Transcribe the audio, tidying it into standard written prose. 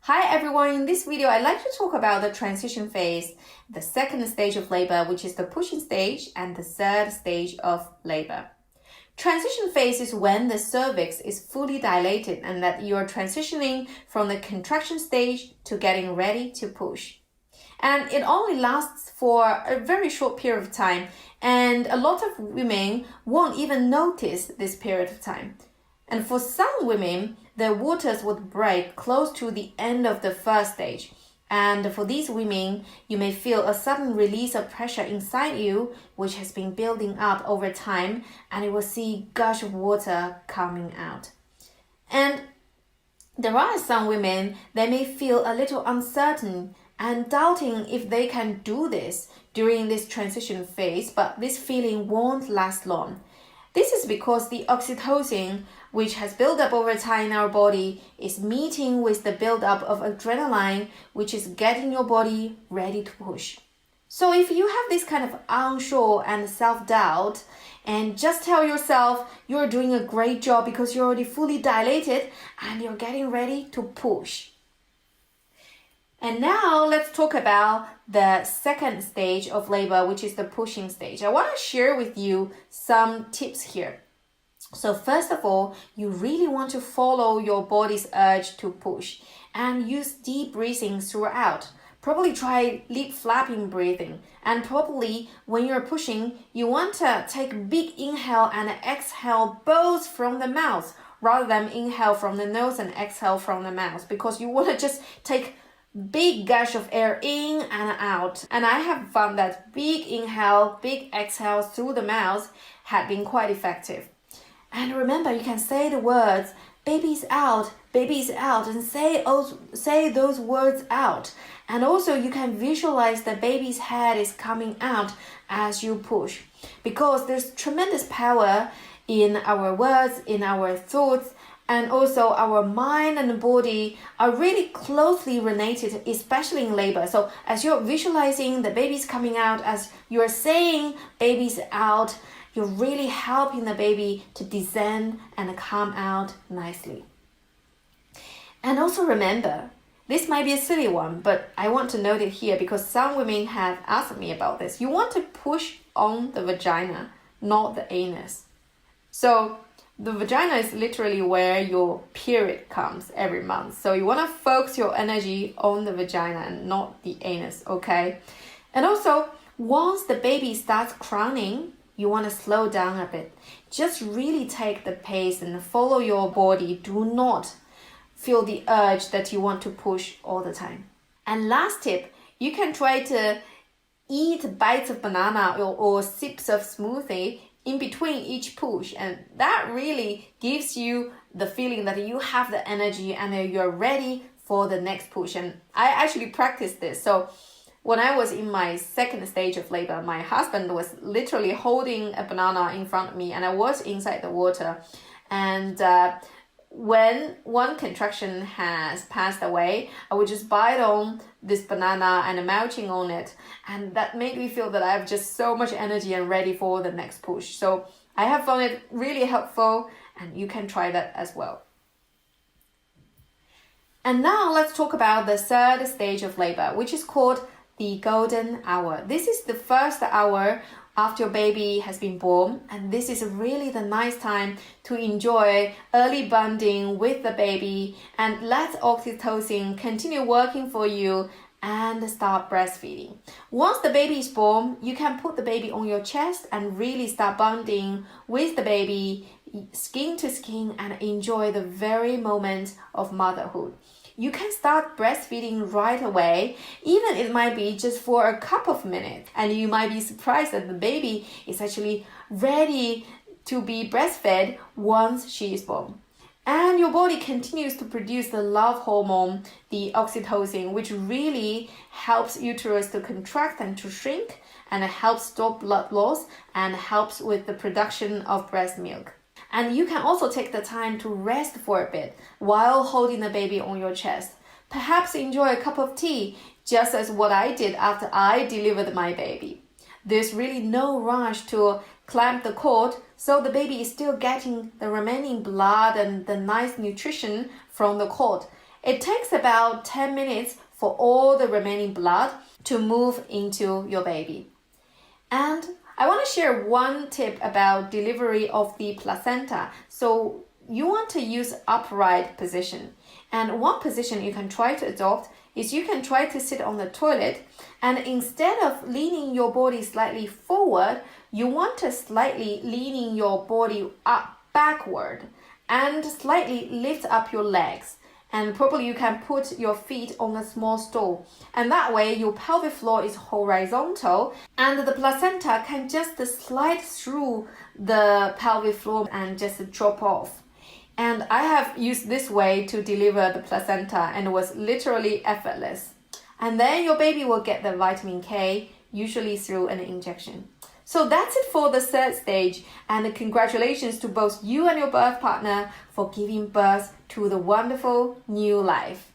Hi everyone, in this video I'd like to talk about the transition phase, the second stage of labor, which is the pushing stage, and the third stage of labor. Transition phase is when the cervix is fully dilated and that you're transitioning from the contraction stage to getting ready to push. And it only lasts for a very short period of time, and a lot of women won't even notice this period of time. And for some women, the waters would break close to the end of the first stage. And for these women, you may feel a sudden release of pressure inside you, which has been building up over time, and you will see gush of water coming out. And there are some women that may feel a little uncertain and doubting if they can do this during this transition phase, but this feeling won't last long. This is because the oxytocin, which has built up over time in our body, is meeting with the buildup of adrenaline, which is getting your body ready to push. So if you have this kind of unsure and self-doubt, and just tell yourself you're doing a great job because you're already fully dilated and you're getting ready to push. And now let's talk about the second stage of labor, which is the pushing stage. I want to share with you some tips here. So first of all, you really want to follow your body's urge to push and use deep breathing throughout. Probably try lip flapping breathing. And probably when you're pushing, you want to take big inhale and exhale both from the mouth rather than inhale from the nose and exhale from the mouth, because you want to just take big gush of air in and out. And I have found that big inhale, big exhale through the mouth had been quite effective. And remember, you can say the words, baby's out, and say those words out. And also you can visualize the baby's head is coming out as you push, because there's tremendous power in our words, in our thoughts, and also our mind and body are really closely related, especially in labor. So as you're visualizing the baby's coming out, as you're saying baby's out, you're really helping the baby to descend and come out nicely. And also remember, this might be a silly one, but I want to note it here because some women have asked me about this. You want to push on the vagina, not the anus. So the vagina is literally where your period comes every month. So you want to focus your energy on the vagina and not the anus, okay? And also, once the baby starts crowning, you want to slow down a bit. Just really take the pace and follow your body. Do not feel the urge that you want to push all the time. And last tip, you can try to eat bites of banana or sips of smoothie in between each push, and that really gives you the feeling that you have the energy and that you're ready for the next push. And I actually practiced this. So when I was in my second stage of labor, my husband was literally holding a banana in front of me and I was inside the water. And when one contraction has passed away, I would just bite on this banana and munching on it. And that made me feel that I have just so much energy and ready for the next push. So I have found it really helpful, and you can try that as well. And now let's talk about the third stage of labor, which is called the golden hour. This is the first hour after your baby has been born, and this is really the nice time to enjoy early bonding with the baby and let oxytocin continue working for you and start breastfeeding. Once the baby is born, you can put the baby on your chest and really start bonding with the baby skin to skin and enjoy the very moment of motherhood. You can start breastfeeding right away, even it might be just for a couple of minutes. And you might be surprised that the baby is actually ready to be breastfed once she is born. And your body continues to produce the love hormone, the oxytocin, which really helps uterus to contract and to shrink, and it helps stop blood loss and helps with the production of breast milk. And you can also take the time to rest for a bit while holding the baby on your chest. Perhaps enjoy a cup of tea, just as what I did after I delivered my baby. There's really no rush to clamp the cord, so the baby is still getting the remaining blood and the nice nutrition from the cord. It takes about 10 minutes for all the remaining blood to move into your baby. And I want to share one tip about delivery of the placenta. So you want to use upright position. And one position you can try to adopt is you can try to sit on the toilet, and instead of leaning your body slightly forward, you want to slightly leaning your body up backward and slightly lift up your legs. And probably you can put your feet on a small stool. And that way your pelvic floor is horizontal and the placenta can just slide through the pelvic floor and just drop off. And I have used this way to deliver the placenta and it was literally effortless. And then your baby will get the vitamin K, usually through an injection. So that's it for the third stage, and congratulations to both you and your birth partner for giving birth to the wonderful new life.